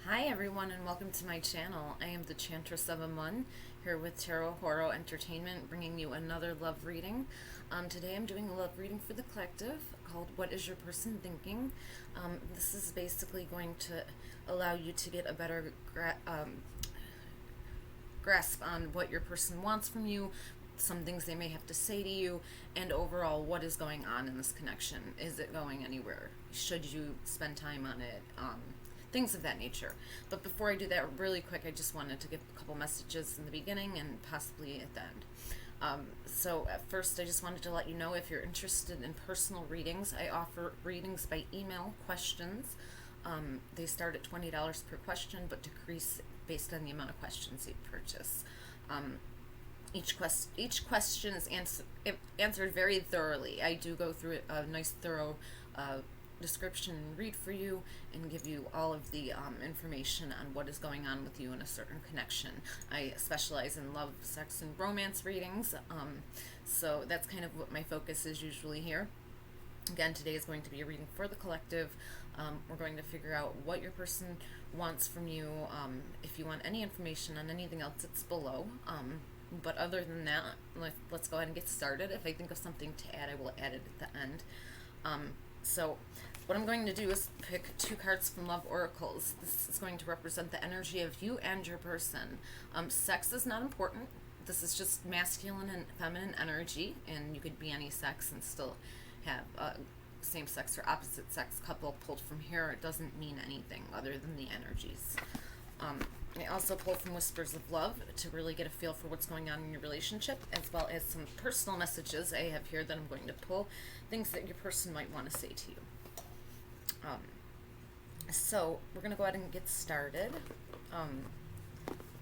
Hi everyone and welcome to my channel. I am the Chantress of Amun, here with Tarot Horo Entertainment, bringing you another love reading. Today I'm doing a love reading for the collective called What Is Your Person Thinking? This is basically going to allow you to get a better grasp on what your person wants from you, some things they may have to say to you, and overall what is going on in this connection. Is it going anywhere? Should you spend time on it? Things of that nature. But before I do that, really quick, I just wanted to give a couple messages in the beginning and possibly at the end. So at first, I just wanted to let you know, if you're interested in personal readings, I offer readings by email questions. They start at $20 per question, but decrease based on the amount of questions you purchase. Each question is answered very thoroughly. I do go through a nice, thorough description and read for you and give you all of the information on what is going on with you in a certain connection. I specialize in love, sex, and romance readings, so that's kind of what my focus is usually here. Again, today is going to be a reading for the collective. We're going to figure out what your person wants from you. If you want any information on anything else, it's below. But other than that, let's go ahead and get started. If I think of something to add, I will add it at the end. So what I'm going to do is pick two cards from Love Oracles. This is going to represent the energy of you and your person. Sex is not important. This is just masculine and feminine energy, and you could be any sex and still have a same-sex or opposite-sex couple pulled from here. It doesn't mean anything other than the energies. I also pull from Whispers of Love to really get a feel for what's going on in your relationship, as well as some personal messages I have here that I'm going to pull, things that your person might want to say to you. So we're going to go ahead and get started. I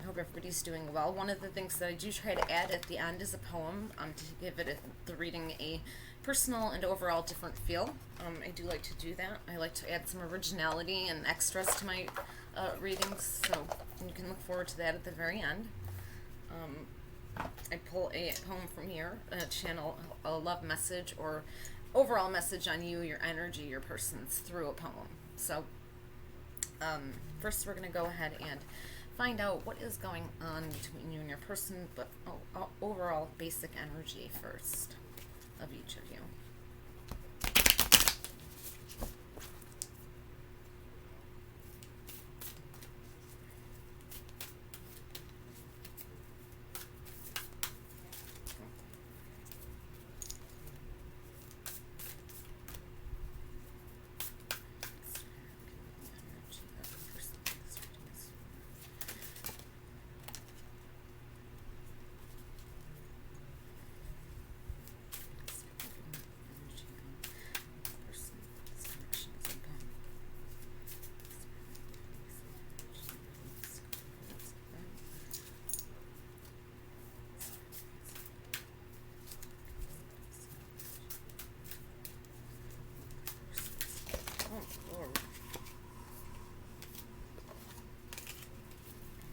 hope everybody's doing well. One of the things that I do try to add at the end is a poem to give the reading a personal and overall different feel. I do like to do that. I like to add some originality and extras to my readings, so you can look forward to that at the very end. I pull a poem from here, channel a love message or overall message on you, your energy, your person's through a poem. So first we're going to go ahead and find out what is going on between you and your person, but overall basic energy first of each of you.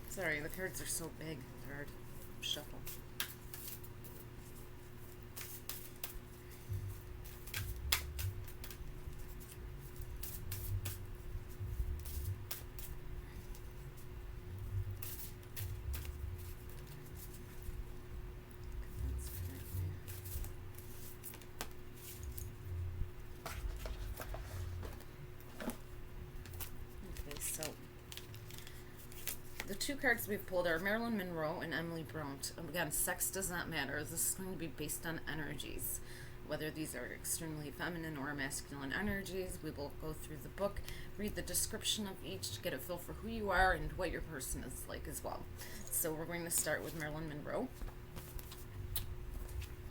Sorry, the cards are so big, they're hard to shuffle. Okay, so the two cards we've pulled are Marilyn Monroe and Emily Bront. Again, sex does not matter. This is going to be based on energies. Whether these are extremely feminine or masculine energies, we will go through the book, read the description of each to get a feel for who you are and what your person is like as well. So we're going to start with Marilyn Monroe.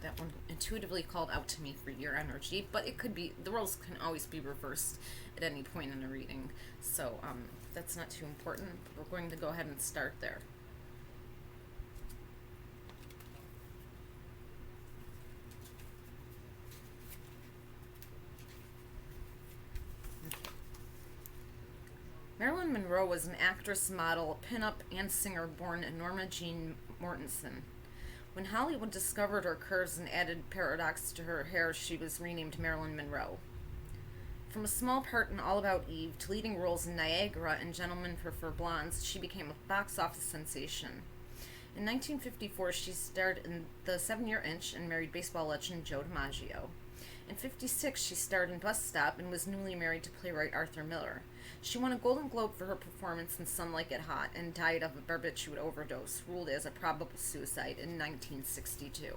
That one intuitively called out to me for your energy, but it could be, the roles can always be reversed at any point in a reading, so that's not too important. We're going to go ahead and start there. Okay. Marilyn Monroe was an actress, model, pinup, and singer born Norma Jean Mortensen. When Hollywood discovered her curves and added paradox to her hair, she was renamed Marilyn Monroe. From a small part in All About Eve to leading roles in Niagara and Gentlemen Prefer Blondes, she became a box office sensation. In 1954, she starred in The 7-Year Itch and married baseball legend Joe DiMaggio. In 1956, she starred in Bus Stop and was newly married to playwright Arthur Miller. She won a Golden Globe for her performance in Some Like It Hot and died of a barbiturate overdose, ruled as a probable suicide in 1962.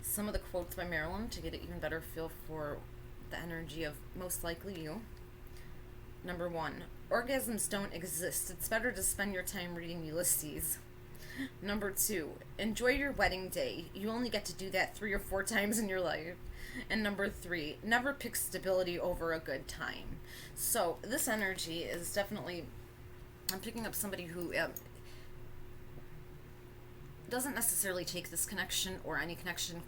Some of the quotes by Marilyn to get an even better feel for the energy of most likely you. Number 1, orgasms don't exist. It's better to spend your time reading Ulysses. Number 2, enjoy your wedding day. You only get to do that 3 or 4 times in your life. And number 3, never pick stability over a good time. So this energy is definitely, I'm picking up somebody who doesn't necessarily take this connection or any connection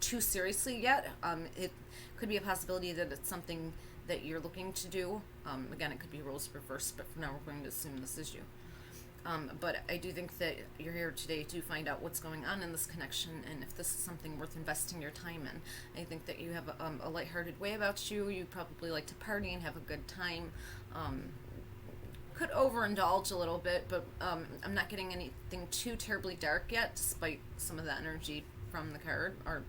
too seriously yet. It could be a possibility that it's something that you're looking to do. Again, it could be roles reversed, but for now we're going to assume this is you. But I do think that you're here today to find out what's going on in this connection and if this is something worth investing your time in. I think that you have a lighthearted way about you. You probably like to party and have a good time. Could overindulge a little bit, but I'm not getting anything too terribly dark yet, despite some of the energy from the card or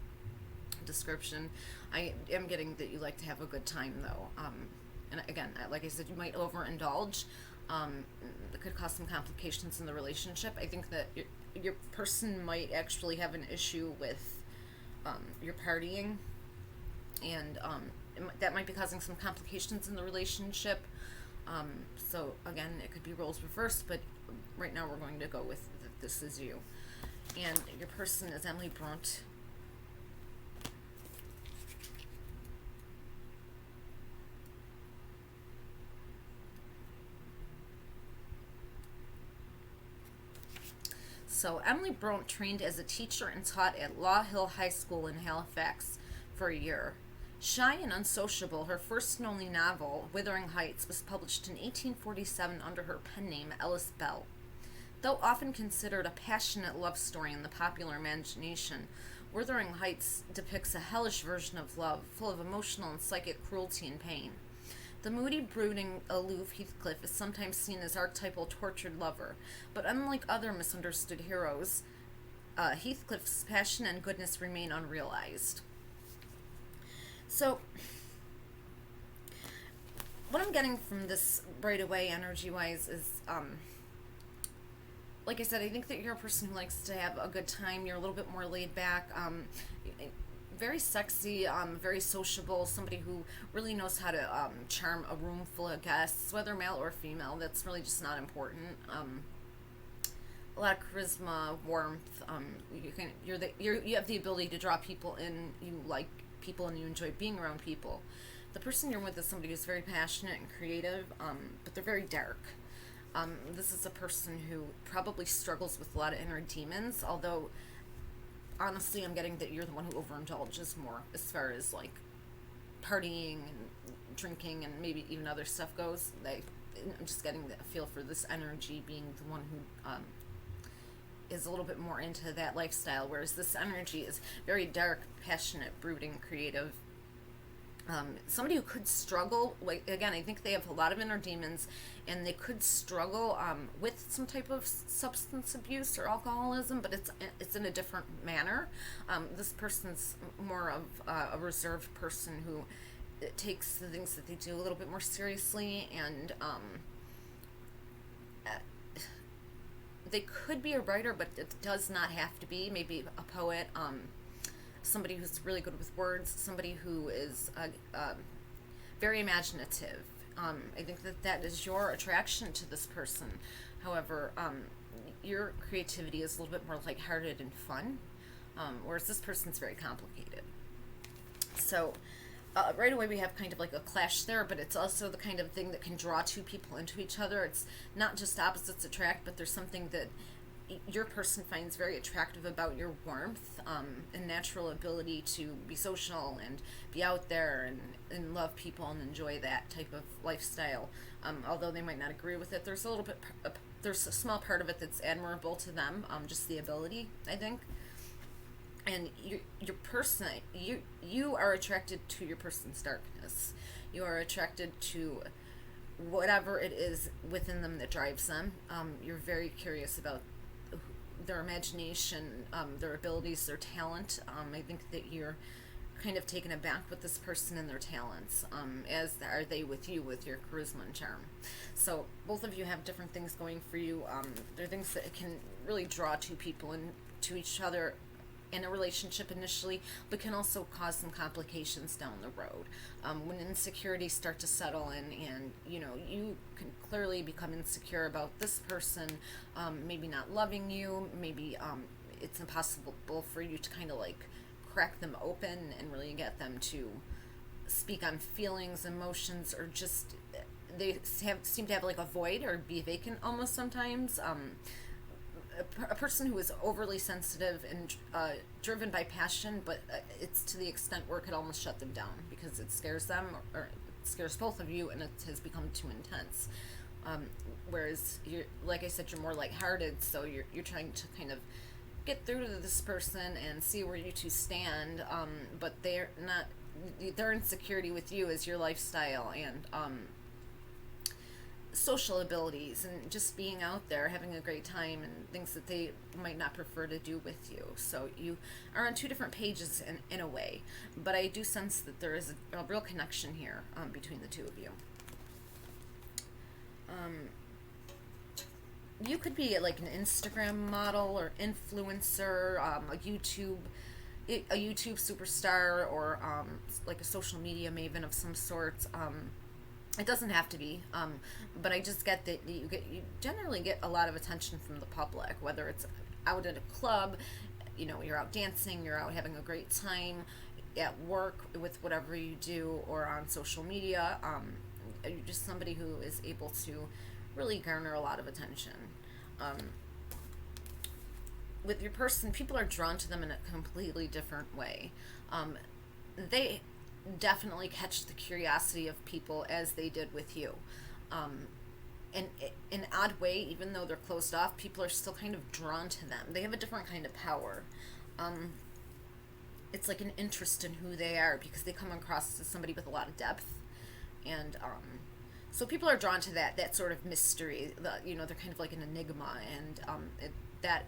description. I am getting that you like to have a good time, though. And again, like I said, you might overindulge. It could cause some complications in the relationship. I think that your person might actually have an issue with your partying, and that might be causing some complications in the relationship. So again, it could be roles reversed, but right now we're going to go with that this is you. And your person is Emily Brunt. So Emily Brunt trained as a teacher and taught at Law Hill High School in Halifax for a year. Shy and unsociable, her first and only novel, Wuthering Heights, was published in 1847 under her pen name Ellis Bell. Though often considered a passionate love story in the popular imagination, Wuthering Heights depicts a hellish version of love, full of emotional and psychic cruelty and pain. The moody, brooding, aloof Heathcliff is sometimes seen as archetypal tortured lover, but unlike other misunderstood heroes, Heathcliff's passion and goodness remain unrealized. So, what I'm getting from this right away, energy-wise, is, like I said, I think that you're a person who likes to have a good time. You're a little bit more laid back, very sexy, very sociable, somebody who really knows how to charm a room full of guests, whether male or female. That's really just not important. A lot of charisma, warmth. You have the ability to draw people in. You like people and you enjoy being around people. The person you're with is somebody who's very passionate and creative, but they're very dark. This is a person who probably struggles with a lot of inner demons, although honestly I'm getting that you're the one who overindulges more as far as like partying and drinking and maybe even other stuff goes. I'm just getting the feel for this energy being the one who is a little bit more into that lifestyle, whereas this energy is very dark, passionate, brooding, creative. Somebody who could struggle, like, again, I think they have a lot of inner demons, and they could struggle with some type of substance abuse or alcoholism, but it's in a different manner. This person's more of a reserved person who takes the things that they do a little bit more seriously, and they could be a writer, but it does not have to be. Maybe a poet, somebody who's really good with words, somebody who is very imaginative. I think that is your attraction to this person. However, your creativity is a little bit more lighthearted and fun, whereas this person's very complicated. So right away we have kind of like a clash there, but it's also the kind of thing that can draw two people into each other. It's not just opposites attract, but there's something that your person finds very attractive about your warmth and natural ability to be social and be out there and love people and enjoy that type of lifestyle. Although they might not agree with it, there's a small part of it that's admirable to them, just the ability, I think. and your person, you are attracted to your person's darkness. You are attracted to whatever it is within them that drives them. You're very curious about their imagination, their abilities, their talent. I think that you're kind of taken aback with this person and their talents, as are they with you, with your charisma and charm. So both of you have different things going for you. There are things that can really draw two people into each other in a relationship initially, but can also cause some complications down the road. When insecurities start to settle in, and you can clearly become insecure about this person, maybe not loving you, maybe it's impossible for you to kind of like crack them open and really get them to speak on feelings, emotions, or just they seem to have like a void or be vacant almost sometimes. A person who is overly sensitive and driven by passion, but it's to the extent where it could almost shut them down because it scares them, or it scares both of you, and it has become too intense. Whereas you're, like I said, you're more lighthearted, so you're trying to kind of get through to this person and see where you two stand. But they're not. Their insecurity with you is your lifestyle and social abilities and just being out there having a great time and things that they might not prefer to do with you. So you are on two different pages in a way, but I do sense that there is a real connection here between the two of you. You could be like an Instagram model or influencer, a YouTube superstar, or like a social media maven of some sort. It doesn't have to be, but I just get that you generally get a lot of attention from the public, whether it's out at a club, you're out dancing, you're out having a great time, at work with whatever you do, or on social media. You're just somebody who is able to really garner a lot of attention. With your person, people are drawn to them in a completely different way. They definitely catch the curiosity of people as they did with you. And in an odd way, even though they're closed off, people are still kind of drawn to them. They have a different kind of power. It's like an interest in who they are because they come across as somebody with a lot of depth. And so people are drawn to that sort of mystery. They're kind of like an enigma, and that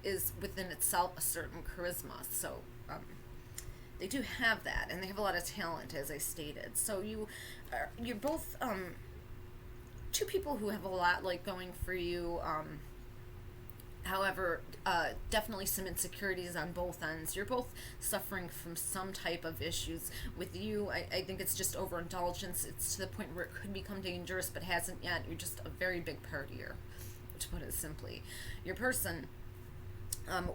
is within itself a certain charisma. So they do have that, and they have a lot of talent, as I stated. So you're both two people who have a lot like going for you. However, definitely some insecurities on both ends. You're both suffering from some type of issues. With you, I think it's just overindulgence. It's to the point where it could become dangerous, but hasn't yet. You're just a very big partier, to put it simply. Your person,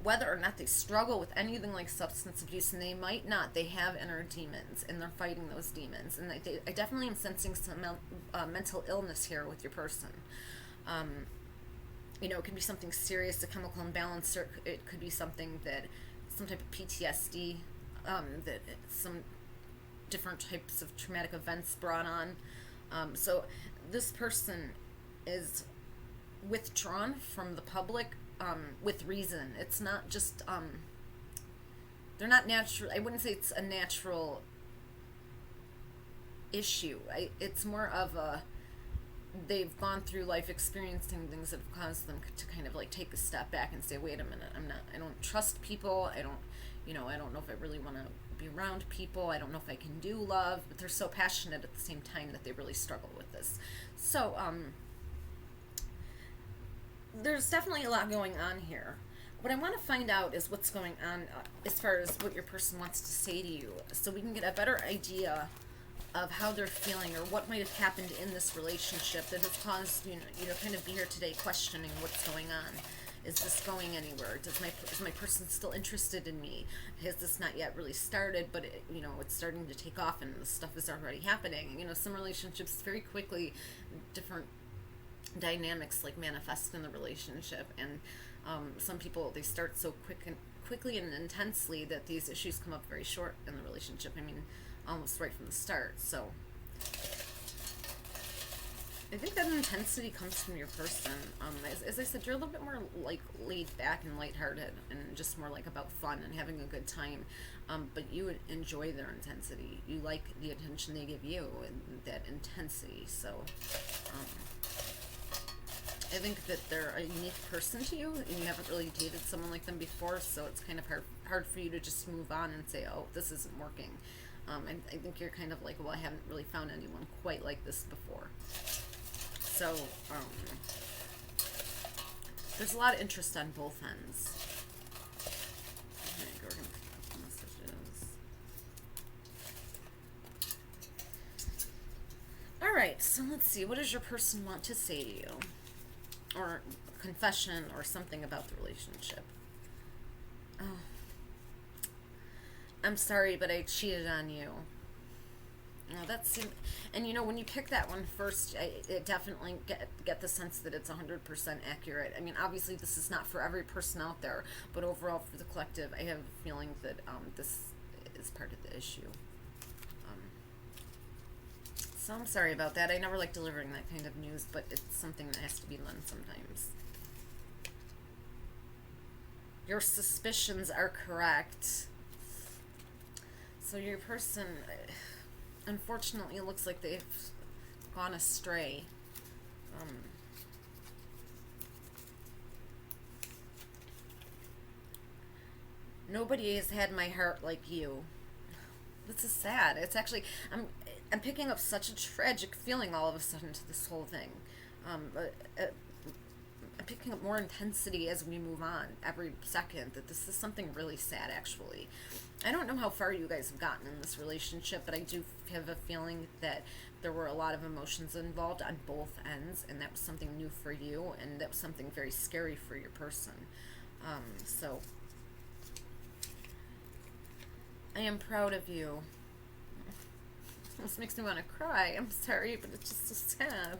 whether or not they struggle with anything like substance abuse, and they might not, they have inner demons, and they're fighting those demons. And I definitely am sensing some mental illness here with your person. It could be something serious, a chemical imbalance, or it could be something that, some type of PTSD, that some different types of traumatic events brought on. So this person is withdrawn from the public with reason. It's not just, they're not natural. I wouldn't say it's a natural issue. It's more of they've gone through life experiencing things that have caused them to kind of like take a step back and say, wait a minute, I don't trust people. I don't know if I really want to be around people. I don't know if I can do love, but they're so passionate at the same time that they really struggle with this. So, there's definitely a lot going on here. What I want to find out is what's going on as far as what your person wants to say to you, so we can get a better idea of how they're feeling or what might have happened in this relationship that has caused kind of be here today questioning what's going on. Is this going anywhere? Is my person still interested in me? Has this not yet really started, but it's starting to take off and the stuff is already happening? Some relationships very quickly, different dynamics like manifest in the relationship, and some people, they start so quickly and intensely that these issues come up very short in the relationship. Almost right from the start. So I think that intensity comes from your person. As I said, you're a little bit more like laid back and lighthearted, and just more like about fun and having a good time. But you would enjoy their intensity. You like the attention they give you and that intensity. So, um, I think that they're a unique person to you, and you haven't really dated someone like them before. So it's kind of hard for you to just move on and say, "Oh, this isn't working." I think you're kind of like, "Well, I haven't really found anyone quite like this before." So, there's a lot of interest on both ends. Okay, we're going to pick up messages. Alright, so let's see. What does your person want to say to you? Or confession or something about the relationship. Oh. I'm sorry, but I cheated on you. Oh, that's, and when you pick that one first, it definitely get the sense that it's 100% accurate. I mean, obviously this is not for every person out there, but overall for the collective, I have a feeling that this is part of the issue. So I'm sorry about that. I never like delivering that kind of news, but it's something that has to be done sometimes. Your suspicions are correct. So your person, unfortunately, it looks like they've gone astray. Nobody has had my heart like you. This is sad. It's actually, I'm picking up such a tragic feeling all of a sudden to this whole thing. I'm picking up more intensity as we move on every second, that this is something really sad, actually. I don't know how far you guys have gotten in this relationship, but I do have a feeling that there were a lot of emotions involved on both ends, and that was something new for you, and that was something very scary for your person. So I am proud of you. This makes me want to cry. I'm sorry, but it's just so sad.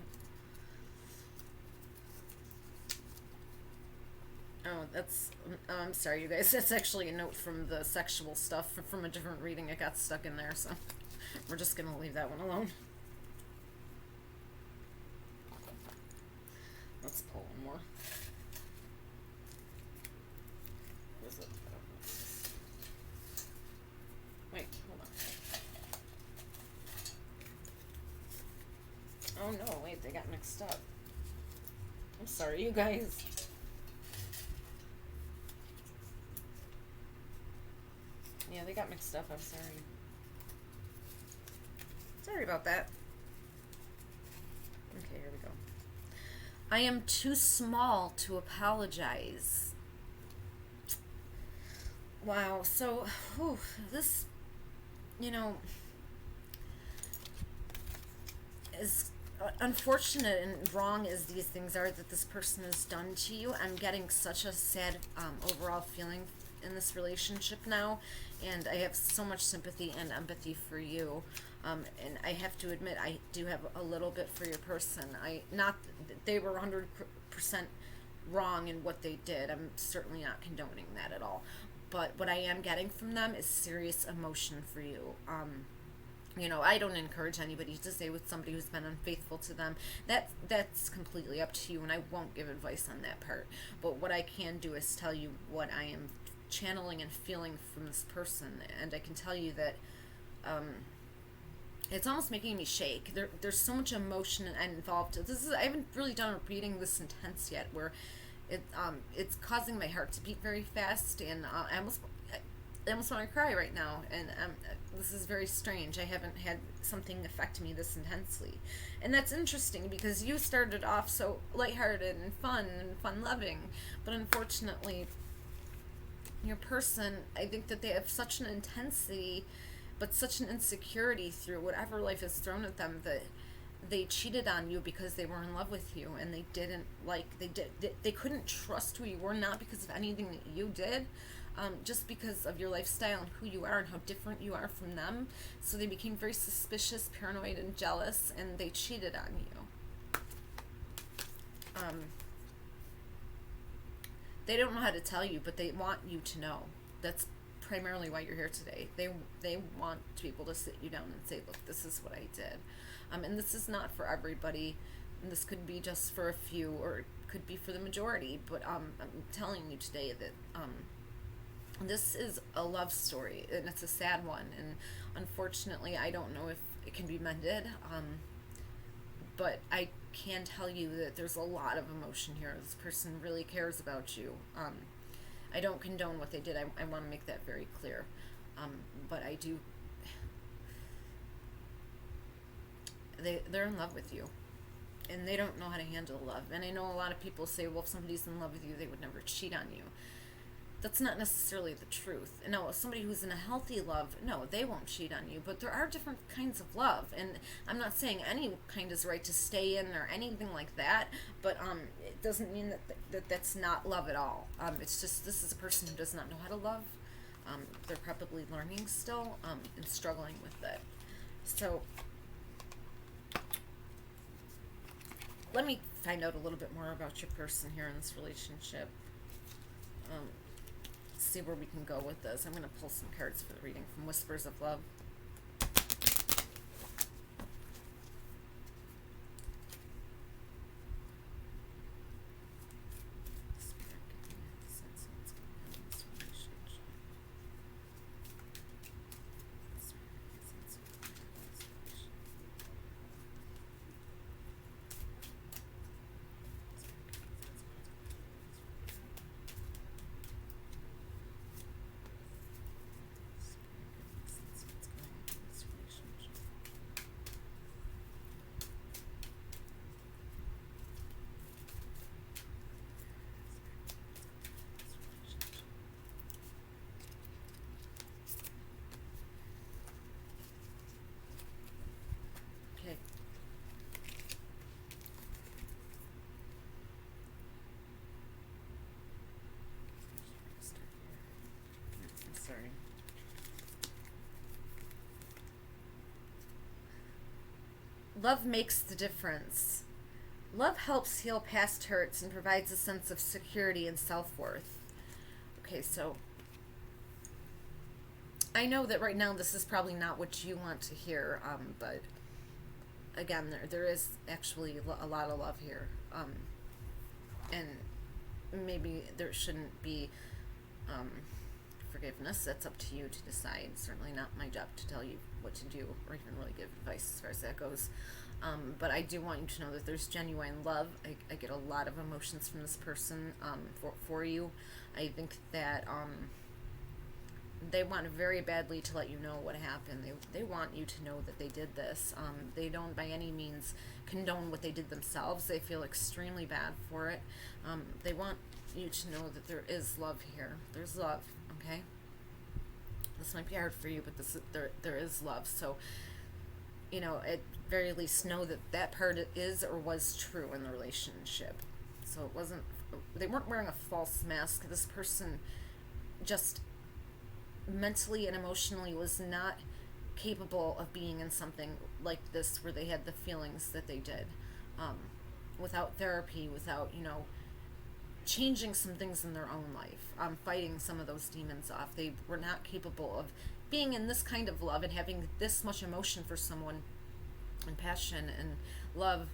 I'm sorry, you guys. That's actually a note from the sexual stuff from a different reading. It got stuck in there, so we're just going to leave that one alone. Let's pull one more. What is it? Wait, hold on. Oh no, wait, they got mixed up. I'm sorry, you guys. Yeah, they got mixed up. I'm sorry. Sorry about that. Okay, here we go. I am too small to apologize. Wow, so, this, as unfortunate and wrong as these things are that this person has done to you, I'm getting such a sad overall feeling in this relationship now, and I have so much sympathy and empathy for you, and I have to admit I do have a little bit for your person. Not they were 100% wrong in what they did. I'm certainly not condoning that at all, but what I am getting from them is serious emotion for you. I don't encourage anybody to stay with somebody who's been unfaithful to them. That's completely up to you, and I won't give advice on that part. But what I can do is tell you what I am channeling and feeling from this person, and I can tell you that it's almost making me shake. There's so much emotion involved. I haven't really done a reading this intense yet, where it's causing my heart to beat very fast, and I almost want to cry right now, and this is very strange. I haven't had something affect me this intensely, and that's interesting because you started off so lighthearted and fun-loving, but unfortunately, your person, I think that they have such an intensity, but such an insecurity through whatever life has thrown at them, that they cheated on you because they were in love with you, and they couldn't trust who you were, not because of anything that you did, just because of your lifestyle and who you are and how different you are from them. So they became very suspicious, paranoid, and jealous, and they cheated on you. They don't know how to tell you, but they want you to know. That's primarily why you're here today. They want to be able to sit you down and say, look, this is what I did. And this is not for everybody. And this could be just for a few, or it could be for the majority, but I'm telling you today that this is a love story, and it's a sad one, and unfortunately I don't know if it can be mended, but I can tell you that there's a lot of emotion here. This person really cares about you. I don't condone what they did. I want to make that very clear. But I do. They're in love with you, and they don't know how to handle love. And I know a lot of people say, well, if somebody's in love with you, they would never cheat on you. That's not necessarily the truth. No, somebody who's in a healthy love, no, they won't cheat on you. But there are different kinds of love, and I'm not saying any kind is right to stay in or anything like that. But it doesn't mean that that's not love at all. It's just this is a person who does not know how to love. They're probably learning still, and struggling with it. So let me find out a little bit more about your person here in this relationship. See where we can go with this. I'm going to pull some cards for the reading from Whispers of Love. Okay. I'm sorry. Love makes the difference. Love helps heal past hurts and provides a sense of security and self-worth. Okay, so I know that right now this is probably not what you want to hear, but again, there is actually a lot of love here, and maybe there shouldn't be forgiveness. That's up to you to decide. Certainly not my job to tell you what to do or even really give advice as far as that goes. But I do want you to know that there's genuine love. I get a lot of emotions from this person for you. I think that they want very badly to let you know what happened. They want you to know that they did this. They don't by any means condone what they did themselves. They feel extremely bad for it. They want you to know that there is love here. There's love, okay? This might be hard for you, but there is love. So, you know, at very least know that that part is or was true in the relationship. So it wasn't, they weren't wearing a false mask. This person just mentally and emotionally was not capable of being in something like this where they had the feelings that they did, without therapy, without, you know, changing some things in their own life, fighting some of those demons off. They were not capable of being in this kind of love and having this much emotion for someone and passion and love,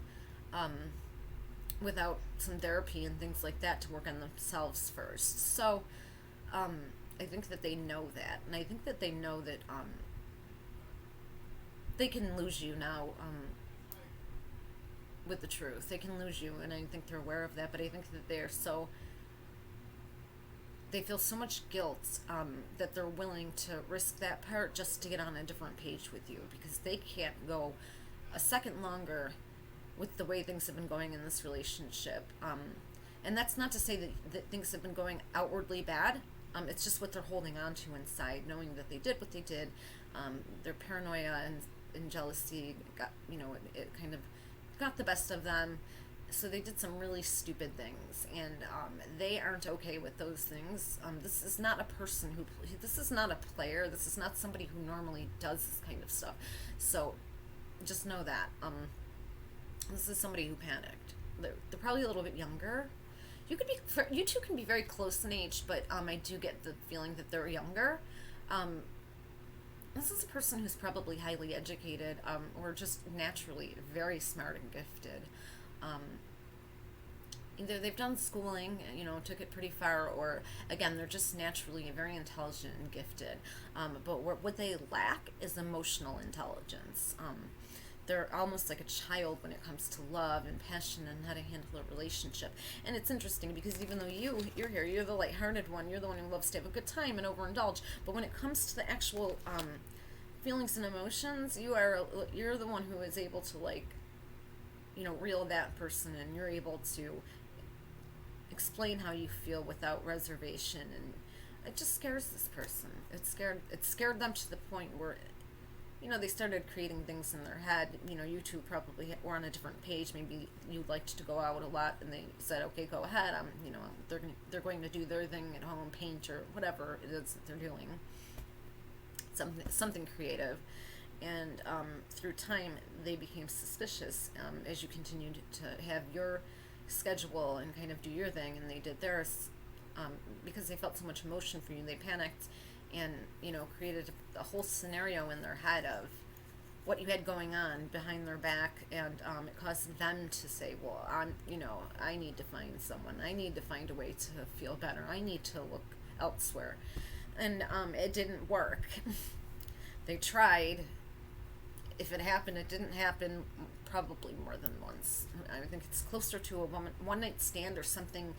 without some therapy and things like that to work on themselves first. So I think that they know that, and I think that they know that they can lose you now, with the truth. They can lose you, and I think they're aware of that, but I think that they feel so much guilt, that they're willing to risk that part just to get on a different page with you, because they can't go a second longer with the way things have been going in this relationship. And that's not to say that things have been going outwardly bad. It's just what they're holding on to inside, knowing that they did what they did. Their paranoia and jealousy got, you know, it kind of got the best of them. So they did some really stupid things, and they aren't okay with those things. This is not a person this is not a player. This is not somebody who normally does this kind of stuff. So just know that. This is somebody who panicked. They're probably a little bit younger. You two can be very close in age, but I do get the feeling that they're younger. This is a person who's probably highly educated, or just naturally very smart and gifted. Either they've done schooling, took it pretty far, or again, they're just naturally very intelligent and gifted. But what they lack is emotional intelligence. They're almost like a child when it comes to love and passion and how to handle a relationship. And it's interesting because even though you're here, you're the lighthearted one, you're the one who loves to have a good time and overindulge. But when it comes to the actual feelings and emotions, you're the one who is able to reel that person in. You're able to explain how you feel without reservation, and it just scares this person. It scared them to the point where they started creating things in their head. You two probably were on a different page. Maybe you liked to go out a lot, and they said, "Okay, go ahead." They're going to do their thing at home, paint or whatever it is that they're doing. Something creative, and through time they became suspicious as you continued to have your schedule and kind of do your thing, and they did theirs because they felt so much emotion for you. They panicked and created a whole scenario in their head of what you had going on behind their back, and it caused them to say, well, I need to find someone, I need to find a way to feel better, I need to look elsewhere. And it didn't work. They tried. If it happened, it didn't happen probably more than once. I think it's closer to a one night stand or something.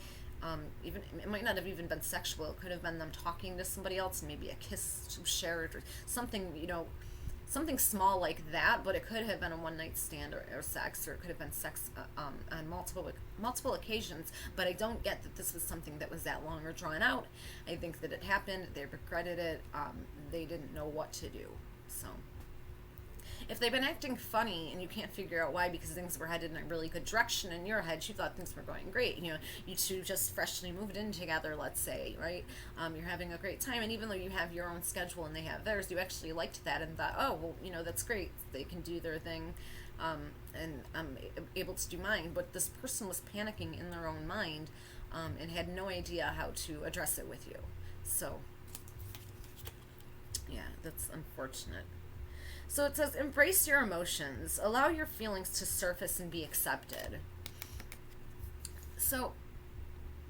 Even it might not have even been sexual. It could have been them talking to somebody else, maybe a kiss shared or something, something small like that. But it could have been a one night stand or sex, or it could have been sex on multiple occasions. But I don't get that this was something that was that long or drawn out. I think that it happened. They regretted it. They didn't know what to do. So if they've been acting funny and you can't figure out why, because things were headed in a really good direction in your head, you thought things were going great. You two just freshly moved in together, let's say, right? You're having a great time, and even though you have your own schedule and they have theirs, you actually liked that and thought, oh, well, that's great. They can do their thing, and I'm able to do mine. But this person was panicking in their own mind and had no idea how to address it with you. So, yeah, that's unfortunate. So it says, embrace your emotions. Allow your feelings to surface and be accepted. So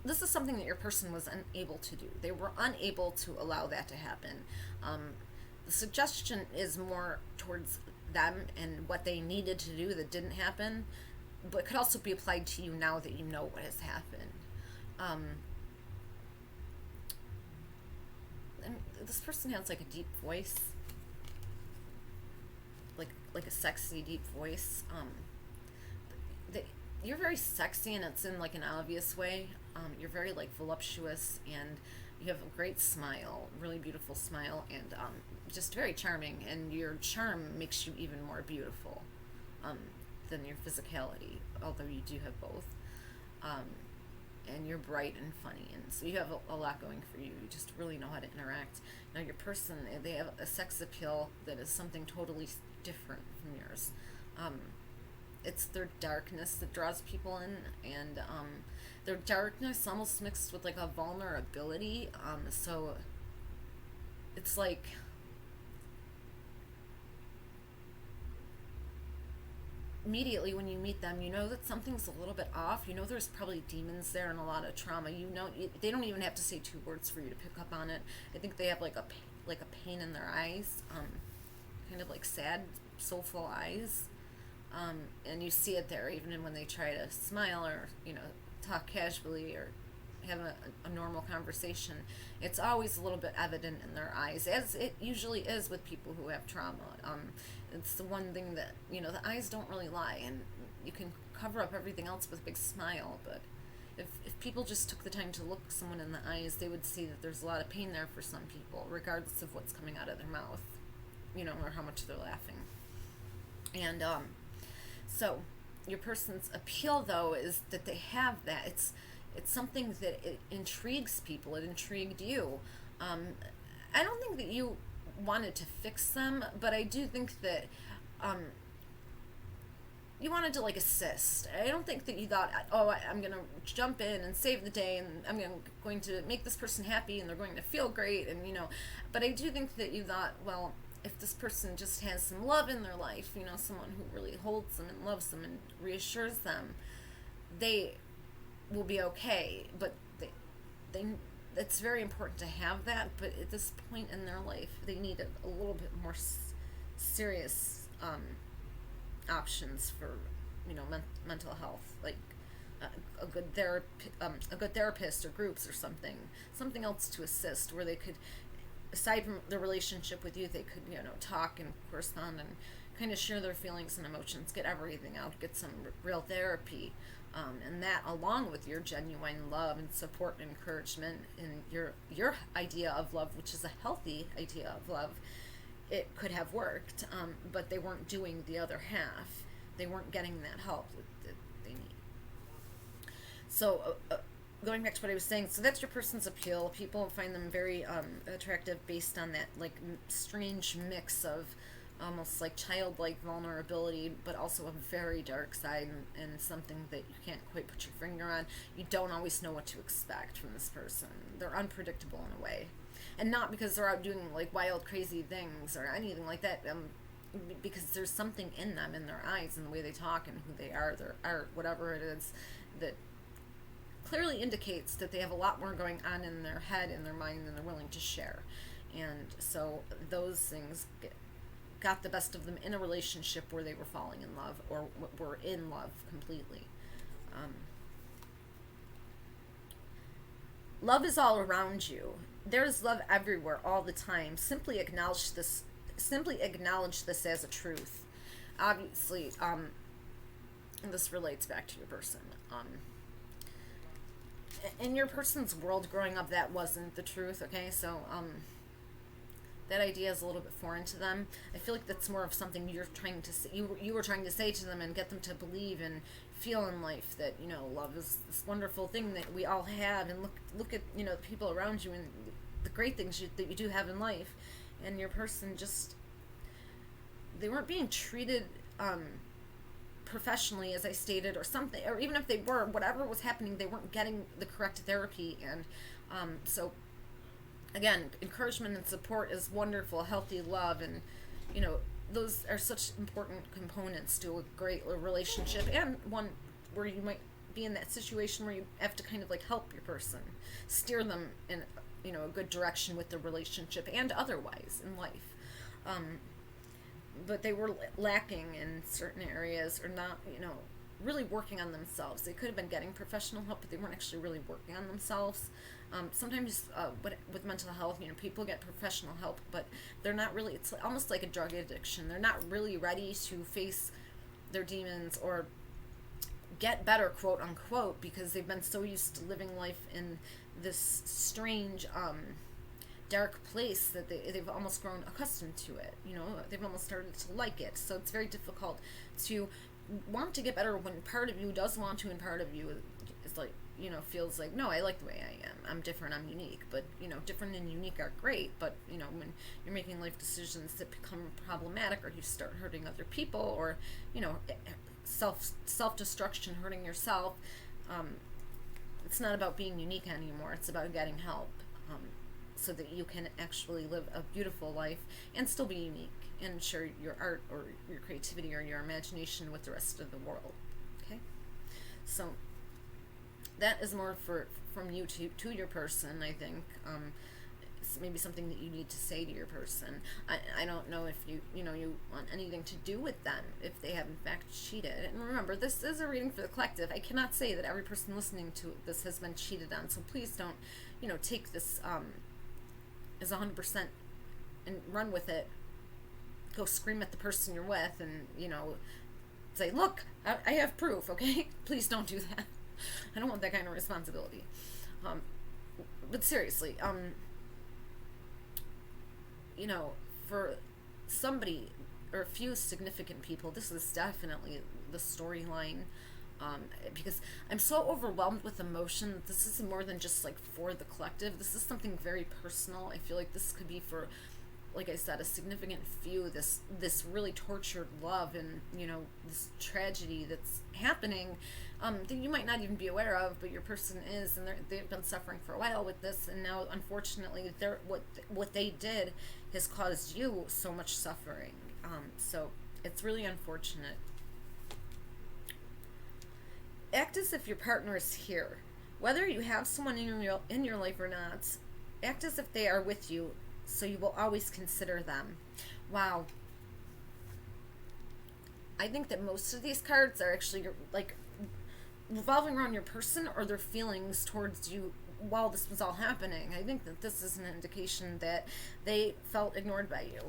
this is something that your person was unable to do. They were unable to allow that to happen. The suggestion is more towards them and what they needed to do that didn't happen, but could also be applied to you now that you know what has happened. And this person has like a deep voice. Like a sexy deep voice. You're very sexy, and it's in like an obvious way. You're very like voluptuous, and you have a great smile, really beautiful smile, and just very charming. And your charm makes you even more beautiful than your physicality, although you do have both. And you're bright and funny, and so you have a lot going for you. You just really know how to interact. Now your person, they have a sex appeal that is something totally different from yours. It's their darkness that draws people in, and their darkness almost mixed with like a vulnerability. So it's like immediately when you meet them, you know that something's a little bit off. You know there's probably demons there and a lot of trauma. They don't even have to say two words for you to pick up on it. I think they have like a pain in their eyes, kind of like sad, soulful eyes, and you see it there even when they try to smile or talk casually or have a normal conversation. It's always a little bit evident in their eyes, as it usually is with people who have trauma. It's the one thing that, the eyes don't really lie, and you can cover up everything else with a big smile, but if people just took the time to look someone in the eyes, they would see that there's a lot of pain there for some people, regardless of what's coming out of their mouth, or how much they're laughing. And so your person's appeal, though, is that they have that. It's something that it intrigues people. It intrigued you. I don't think that you wanted to fix them, but I do think that you wanted to assist. I don't think that you thought, I'm going to jump in and save the day, and I'm going to make this person happy, and they're going to feel great, and but I do think that you thought, well, if this person just has some love in their life, someone who really holds them and loves them and reassures them, they will be okay, but they it's very important to have that, but at this point in their life they need a little bit more serious options for mental health, like a good a good therapist or groups or something else to assist, where they could, aside from the relationship with you, they could talk and correspond and kind of share their feelings and emotions, get everything out, get some real therapy, and that, along with your genuine love and support and encouragement and your idea of love, which is a healthy idea of love, it could have worked, but they weren't doing the other half. They weren't getting that help that they need. So, going back to what I was saying, so that's your person's appeal. People find them very attractive based on that, like, strange mix of almost like childlike vulnerability, but also a very dark side, and something that you can't quite put your finger on. You don't always know what to expect from this person. They're unpredictable in a way. And not because they're out doing like wild, crazy things or anything like that, because there's something in them, in their eyes, and the way they talk, and who they are, their art, whatever it is, that clearly indicates that they have a lot more going on in their head, in their mind, than they're willing to share. And so those things got the best of them in a relationship where they were falling in love, or were in love completely. Love is all around you. There's love everywhere all the time. Simply acknowledge this as a truth. Obviously, this relates back to your person. In your person's world growing up, that wasn't the truth, okay? So, that idea is a little bit foreign to them. I feel like that's more of something you're trying to say, you were trying to say to them and get them to believe and feel in life, that love is this wonderful thing that we all have, and look at the people around you and the great things that you do have in life. And your person just, they weren't being treated professionally, as I stated, or something, or even if they were, whatever was happening, they weren't getting the correct therapy. And so again, encouragement and support is wonderful, healthy love, and those are such important components to a great relationship, and one where you might be in that situation where you have to kind of like help your person, steer them in a good direction with the relationship and otherwise in life. But they were lacking in certain areas, or not really working on themselves. They could have been getting professional help, but they weren't actually really working on themselves. Sometimes with mental health, people get professional help, but they're not really, it's almost like a drug addiction. They're not really ready to face their demons or get better, quote unquote, because they've been so used to living life in this strange, dark place that they've almost grown accustomed to it. They've almost started to like it. So it's very difficult to want to get better when part of you does want to, and part of you is like, feels like, no, I like the way I am. I'm different, I'm unique. But, different and unique are great. But, when you're making life decisions that become problematic, or you start hurting other people, or, self-destruction, hurting yourself, it's not about being unique anymore. It's about getting help, so that you can actually live a beautiful life and still be unique and share your art or your creativity or your imagination with the rest of the world. Okay? So that is more from you to your person, I think. It's maybe something that you need to say to your person. I don't know if you want anything to do with them if they have in fact cheated. And remember, this is a reading for the collective. I cannot say that every person listening to this has been cheated on, so please don't take this as 100% and run with it. Go scream at the person you're with and say, look, I have proof. Okay, please don't do that. I don't want that kind of responsibility. But seriously, for somebody or a few significant people, this is definitely the storyline. Because I'm so overwhelmed with emotion that this is more than just like for the collective. This is something very personal. I feel like this could be for, like I said, a significant few, this really tortured love, and this tragedy that's happening, that you might not even be aware of, but your person is, and they've been suffering for a while with this, and now unfortunately what they did has caused you so much suffering. So it's really unfortunate. act as if your partner is here. Whether you have someone in your life or not, act as if they are with you, so you will always consider them. Wow. I think that most of these cards are actually like revolving around your person or their feelings towards you while this was all happening. I think that this is an indication that they felt ignored by you.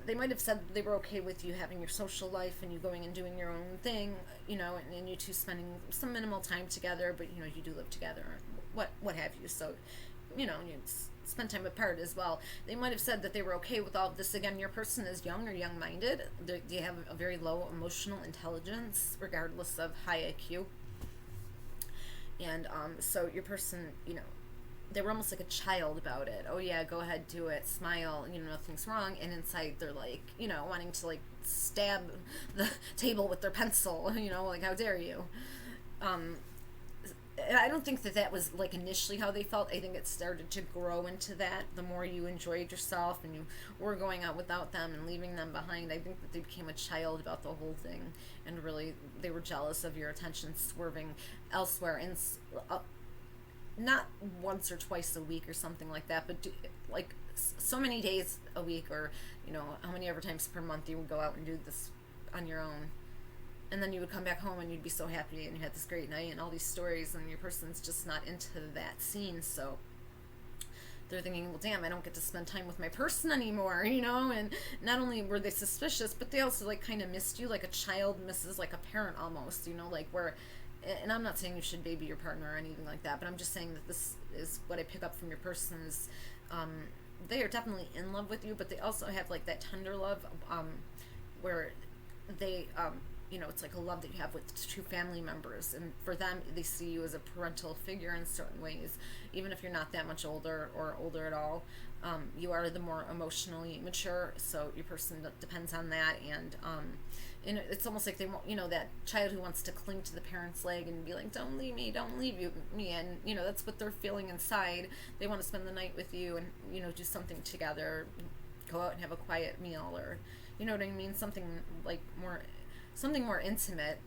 They might have said that they were okay with you having your social life and you going and doing your own thing, and you two spending some minimal time together, but you do live together, what have you. So, you spend time apart as well. They might have said that they were okay with all of this. Again, your person is young or young-minded. They have a very low emotional intelligence, regardless of high IQ. And so your person, they were almost like a child about it. Oh yeah, go ahead, do it, smile, nothing's wrong. And inside they're like, wanting to like stab the table with their pencil, like how dare you. I don't think that was like initially how they felt. I think it started to grow into that the more you enjoyed yourself and you were going out without them and leaving them behind. I think that they became a child about the whole thing, and really they were jealous of your attention swerving elsewhere, and not once or twice a week or something like that, but like so many days a week, or how many ever times per month you would go out and do this on your own. And then you would come back home and you'd be so happy and you had this great night and all these stories, and your person's just not into that scene. So they're thinking, well, damn, I don't get to spend time with my person anymore, and not only were they suspicious, but they also like kind of missed you, like a child misses like a parent almost, like where, and I'm not saying you should baby your partner or anything like that, but I'm just saying that this is what I pick up from your person is they are definitely in love with you, but they also have like that tender love where they it's like a love that you have with two family members, and for them they see you as a parental figure in certain ways, even if you're not that much older or older at all. You are the more emotionally mature, so your person depends on that, and it's almost like they want, that child who wants to cling to the parent's leg and be like, don't leave me, and that's what they're feeling inside. They want to spend the night with you and do something together, go out and have a quiet meal, or what I mean, something more intimate,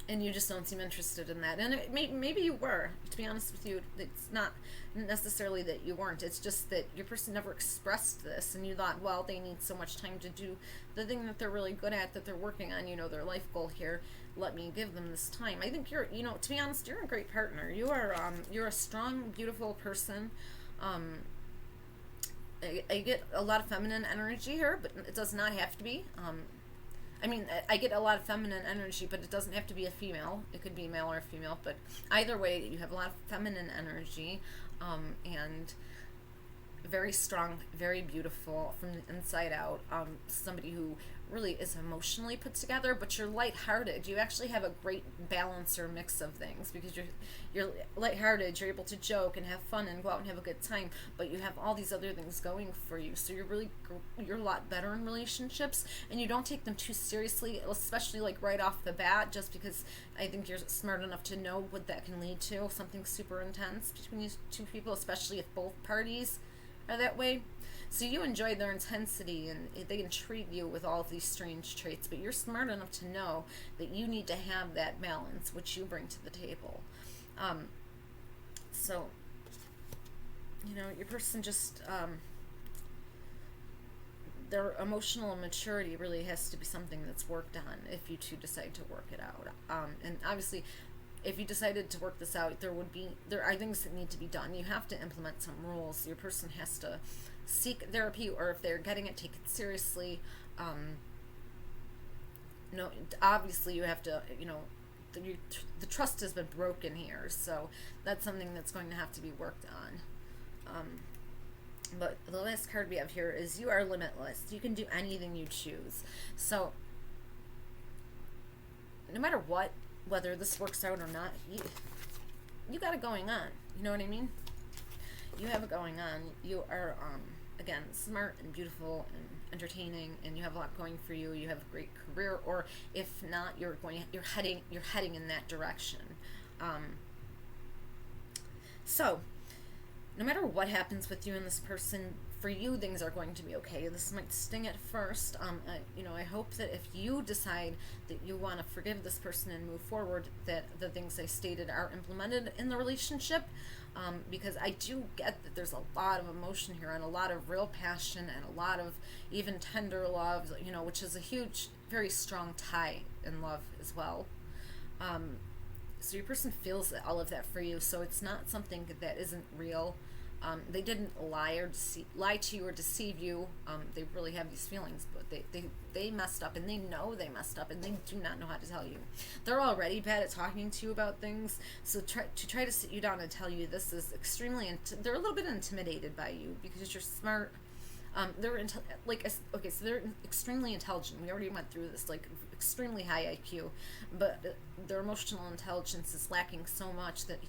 and you just don't seem interested in that. And maybe you were, to be honest with you. It's not necessarily that you weren't, it's just that your person never expressed this, and you thought, well, they need so much time to do the thing that they're really good at, that they're working on, their life goal here, let me give them this time. I think you're, to be honest, you're a great partner. You're a strong, beautiful person. I get a lot of feminine energy here, but it does not have to be. I get a lot of feminine energy, but it doesn't have to be a female. It could be a male or a female, but either way, you have a lot of feminine energy, and very strong, very beautiful from the inside out. Somebody who really is emotionally put together, but you're lighthearted. You actually have a great balance or mix of things, because you're lighthearted, you're able to joke and have fun and go out and have a good time, but you have all these other things going for you. So you're a lot better in relationships, and you don't take them too seriously, especially like right off the bat, just because I think you're smart enough to know what that can lead to, something super intense between these two people, especially if both parties are that way. So you enjoy their intensity, and they intrigue you with all of these strange traits, but you're smart enough to know that you need to have that balance, which you bring to the table. So, your person just, their emotional maturity really has to be something that's worked on if you two decide to work it out. And obviously, if you decided to work this out, there are things that need to be done. You have to implement some rules. Your person has to seek therapy, or if they're getting it, take it seriously. Obviously you have to, the trust has been broken here, so that's something that's going to have to be worked on. But the last card we have here is you are limitless. You can do anything you choose. So no matter what, whether this works out or not, you got it going on. You know what I mean? You have it going on. You are, again, smart and beautiful and entertaining, and you have a lot going for you. You have a great career, or if not, you're heading in that direction. So no matter what happens with you and this person, for you, things are going to be okay. This might sting at first. I hope that if you decide that you want to forgive this person and move forward, that the things I stated are implemented in the relationship. Because I do get that there's a lot of emotion here and a lot of real passion and a lot of even tender love, which is a huge, very strong tie in love as well. So your person feels all of that for you. So it's not something that isn't real. They didn't lie to you or deceive you. They really have these feelings, but they messed up, and they know they messed up, and they do not know how to tell you. They're already bad at talking to you about things, so try to sit you down and tell you this is extremely. They're a little bit intimidated by you because you're smart. So they're extremely intelligent. We already went through this, like extremely high IQ, but their emotional intelligence is lacking so much that,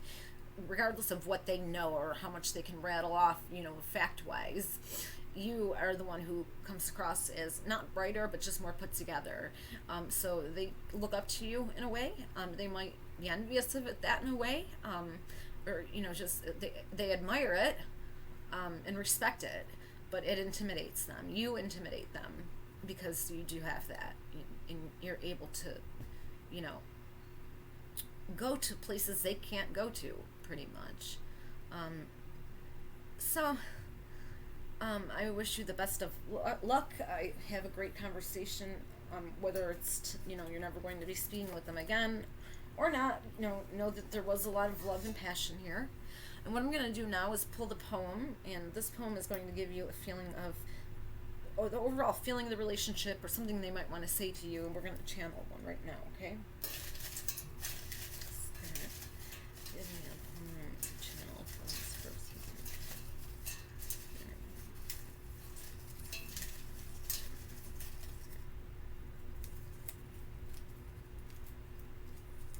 regardless of what they know or how much they can rattle off, fact-wise, you are the one who comes across as not brighter, but just more put together. So they look up to you in a way. They might be envious of it, that in a way, or just they admire it and respect it, but it intimidates them. You intimidate them because you do have that, and you're able to, go to places they can't go to, pretty much. I wish you the best of luck. I have a great conversation, whether it's, you're never going to be speaking with them again or not. Know that there was a lot of love and passion here. And what I'm going to do now is pull the poem, and this poem is going to give you a feeling of, or the overall feeling of the relationship, or something they might want to say to you, and we're going to channel one right now, okay? Give me a moment to channel for this person.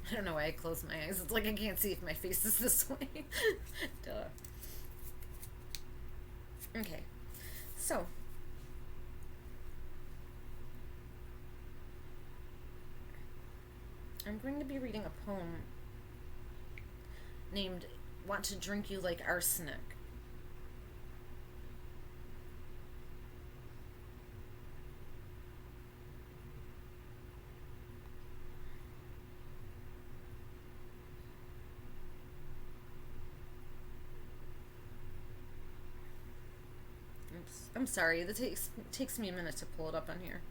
I don't know why I close my eyes. It's like I can't see if my face is this way. Duh. Okay. So, I'm going to be reading a poem named Want to Drink You Like Arsenic. Oops. I'm sorry, it takes me a minute to pull it up on here.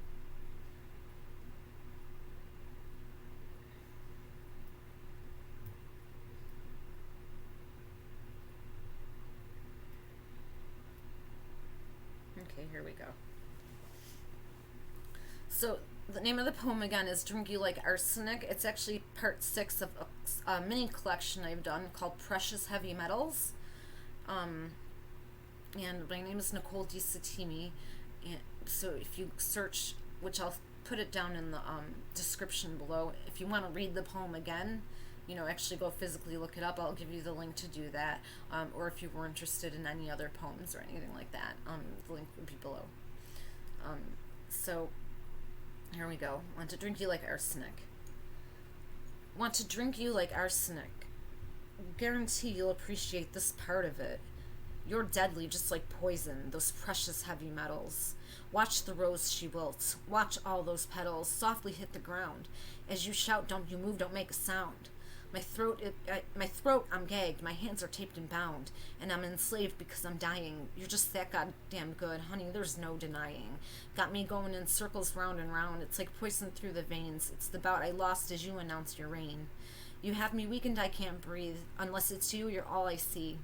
Okay, here we go. So the name of the poem again is Drink You Like Arsenic. It's actually part 6 of a mini collection I've done called Precious Heavy Metals. And my name is NicoleSettimi. And so if you search, which I'll put it down in the description below, if you want to read the poem again, actually go physically look it up, I'll give you the link to do that. Or if you were interested in any other poems or anything like that, the link would be below. So here we go. Want to drink you like arsenic. Want to drink you like arsenic. Guarantee you'll appreciate this part of it. You're deadly, just like poison, those precious heavy metals. Watch the rose she wilts. Watch all those petals softly hit the ground. As you shout, don't you move, don't make a sound. My throat, I'm gagged. My hands are taped and bound, and I'm enslaved because I'm dying. You're just that goddamn good, honey. There's no denying. Got me going in circles round and round. It's like poison through the veins. It's the bout I lost as you announced your reign. You have me weakened. I can't breathe. Unless it's you, you're all I see.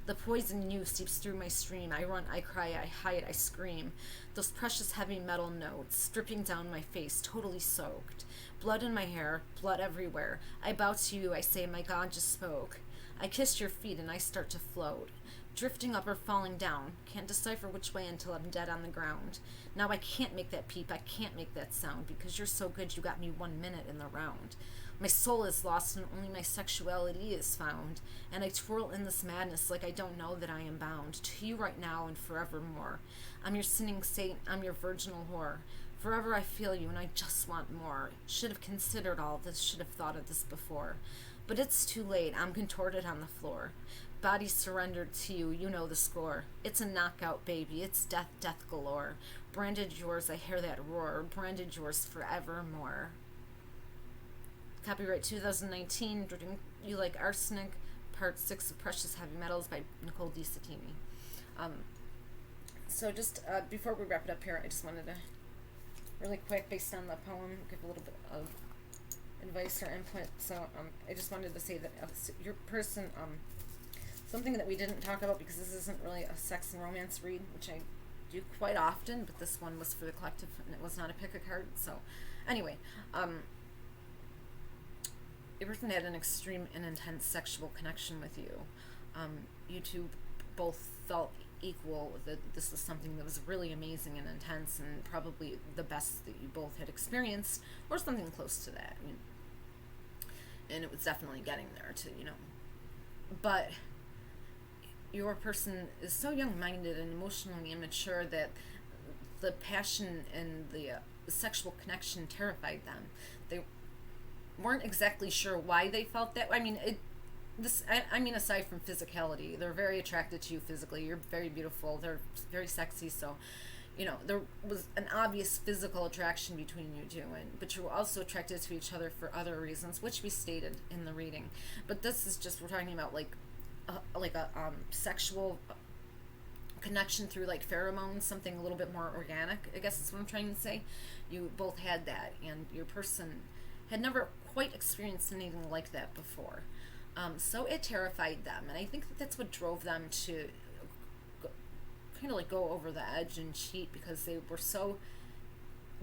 The poison in you seeps through my stream. I run, I cry, I hide, I scream. Those precious heavy metal notes dripping down my face, totally soaked. Blood in my hair, blood everywhere. I bow to you, I say, my God just spoke. I kiss your feet and I start to float. Drifting up or falling down. Can't decipher which way until I'm dead on the ground. Now I can't make that peep, I can't make that sound, because you're so good you got me 1 minute in the round. My soul is lost and only my sexuality is found, and I twirl in this madness like I don't know that I am bound to you right now and forevermore. I'm your sinning saint, I'm your virginal whore. Forever I feel you and I just want more. Should have considered all this, should have thought of this before. But it's too late, I'm contorted on the floor. Body surrendered to you, you know the score. It's a knockout, baby, it's death, death galore. Branded yours, I hear that roar. Branded yours forevermore. Copyright 2019, Drinking You Like Arsenic, Part 6 of Precious Heavy Metals by NicoleSettimi. So just before we wrap it up here, I just wanted to, really quick, based on the poem, give a little bit of advice or input. So I just wanted to say that your person, something that we didn't talk about, because this isn't really a sex and romance read, which I do quite often, but this one was for the collective and it was not a pick a card. So anyway, your person had an extreme and intense sexual connection with you. You two both felt equal, that this was something that was really amazing and intense and probably the best that you both had experienced, or something close to that. I mean, and it was definitely getting there to, but your person is so young-minded and emotionally immature that the passion and the sexual connection terrified them. They weren't exactly sure why they felt that. I mean, I mean, aside from physicality, they're very attracted to you physically. You're very beautiful. They're very sexy. So, there was an obvious physical attraction between you two, but you were also attracted to each other for other reasons, which we stated in the reading. But this is just, we're talking about like a sexual connection through like pheromones, something a little bit more organic, I guess is what I'm trying to say. You both had that, and your person had never quite experienced anything like that before. So it terrified them, and I think that's what drove them to kind of like go over the edge and cheat, because they were so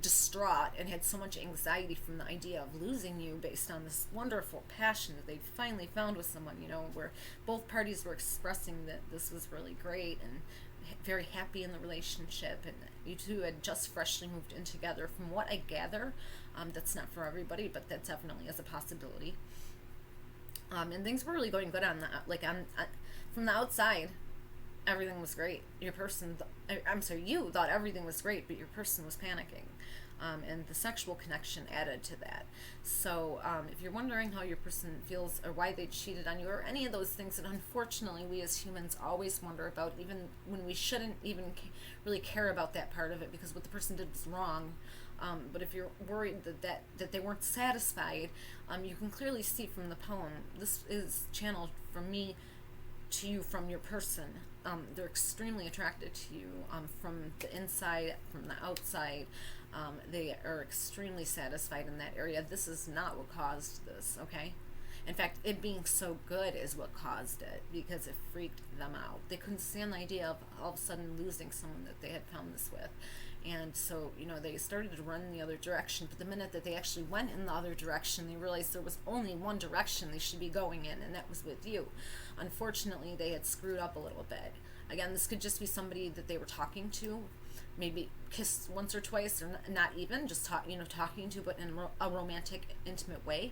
distraught and had so much anxiety from the idea of losing you based on this wonderful passion that they finally found with someone, where both parties were expressing that this was really great and very happy in the relationship, and you two had just freshly moved in together. From what I gather, that's not for everybody, but that definitely is a possibility. And things were really going good on from the outside, everything was great. Your person, you thought everything was great, but your person was panicking. And the sexual connection added to that. So if you're wondering how your person feels or why they cheated on you or any of those things that unfortunately we as humans always wonder about, even when we shouldn't even really care about that part of it, because what the person did was wrong. But if you're worried that they weren't satisfied, you can clearly see from the poem, this is channeled from me to you from your person. They're extremely attracted to you from the inside, from the outside. They are extremely satisfied in that area. This is not what caused this, okay? In fact, it being so good is what caused it, because it freaked them out. They couldn't stand the idea of all of a sudden losing someone that they had found this with. And so, they started to run in the other direction, but the minute that they actually went in the other direction, they realized there was only one direction they should be going in, and that was with you. Unfortunately, they had screwed up a little bit. Again, this could just be somebody that they were talking to, maybe kissed once or twice, or not even, just talking to, but in a romantic, intimate way.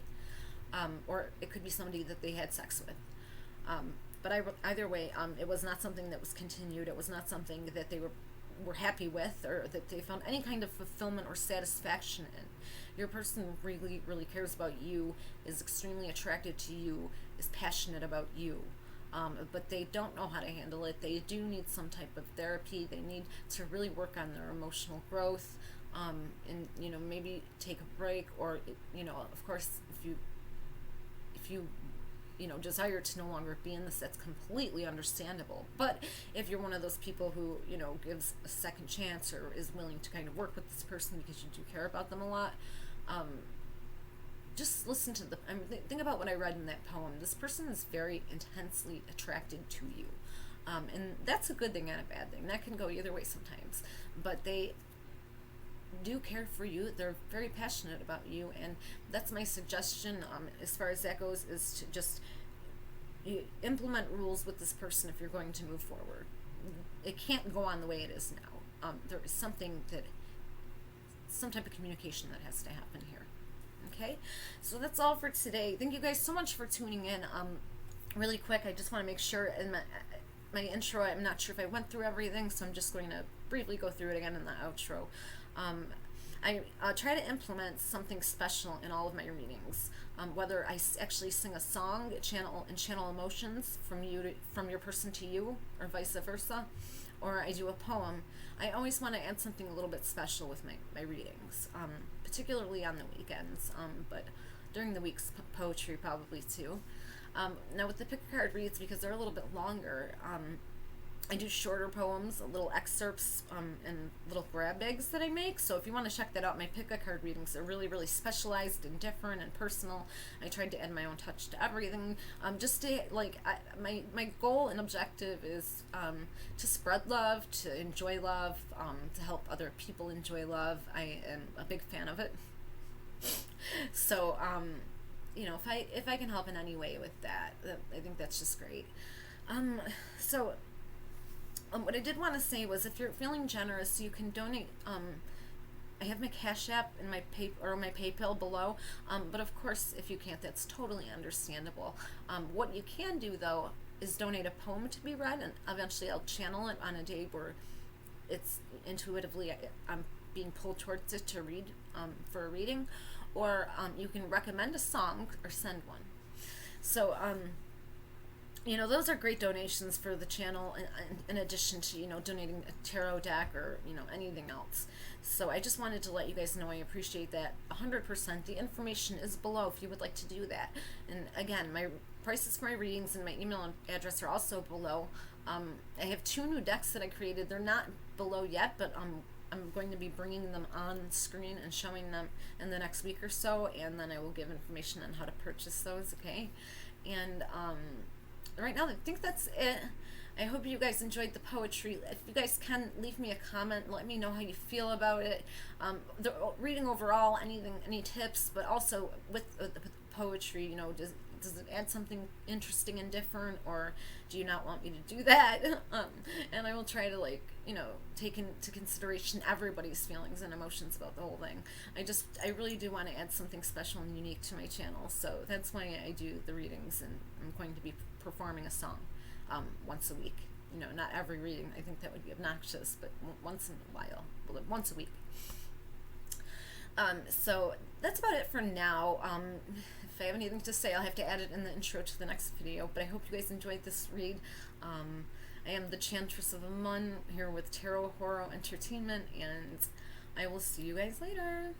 Or it could be somebody that they had sex with. But either way, it was not something that was continued. It was not something that they were happy with, or that they found any kind of fulfillment or satisfaction in. Your person really, really cares about you, is extremely attracted to you, is passionate about you. But they don't know how to handle it. They do need some type of therapy. They need to really work on their emotional growth, and maybe take a break, or of course, if you desire to no longer be in this, that's completely understandable. But if you're one of those people who gives a second chance, or is willing to kind of work with this person because you do care about them a lot, just listen to think about what I read in that poem. This person is very intensely attracted to you, and that's a good thing and a bad thing. That can go either way sometimes, but they do care for you. They're very passionate about you, and that's my suggestion as far as that goes, is to just implement rules with this person if you're going to move forward. It can't go on the way it is now. There is some type of communication that has to happen here. Okay, so that's all for today. Thank you guys so much for tuning in. Really quick, I just want to make sure in my intro, I'm not sure if I went through everything, so I'm just going to briefly go through it again in the outro. I try to implement something special in all of my readings. Whether I actually sing a song, channel emotions from your person to you, or vice versa, or I do a poem. I always want to add something a little bit special with my readings, particularly on the weekends, but during the week's poetry probably too. Now with the pick a card reads, because they're a little bit longer, I do shorter poems, little excerpts, and little grab bags that I make. So if you want to check that out, my pick a card readings are really, really specialized and different and personal. I tried to add my own touch to everything. Just to my goal and objective is to spread love, to enjoy love, to help other people enjoy love. I am a big fan of it. So if I can help in any way with that, I think that's just great. So what I did want to say was, if you're feeling generous, you can donate. I have my Cash App and my PayPal below. But of course, if you can't, that's totally understandable. What you can do though is donate a poem to be read, and eventually I'll channel it on a day where it's intuitively I'm being pulled towards it to read for a reading, or you can recommend a song or send one. So those are great donations for the channel, in addition to, donating a tarot deck or, anything else. So I just wanted to let you guys know I appreciate that 100%. The information is below if you would like to do that. And again, my prices for my readings and my email address are also below. I have 2 new decks that I created. They're not below yet, but I'm going to be bringing them on screen and showing them in the next week or so, and then I will give information on how to purchase those, okay? And right now, I think that's it. I hope you guys enjoyed the poetry. If you guys can, leave me a comment. Let me know how you feel about it. The reading overall, any tips, but also with poetry, does it add something interesting and different, or do you not want me to do that? And I will try to take into consideration everybody's feelings and emotions about the whole thing. I really do want to add something special and unique to my channel, so that's why I do the readings, and I'm going to be performing a song once a week. Not every reading. I think that would be obnoxious, but once in a while, once a week. So that's about it for now. If I have anything to say, I'll have to add it in the intro to the next video, but I hope you guys enjoyed this read. I am the Chantress of Amun, here with Tarot Horror Entertainment, and I will see you guys later.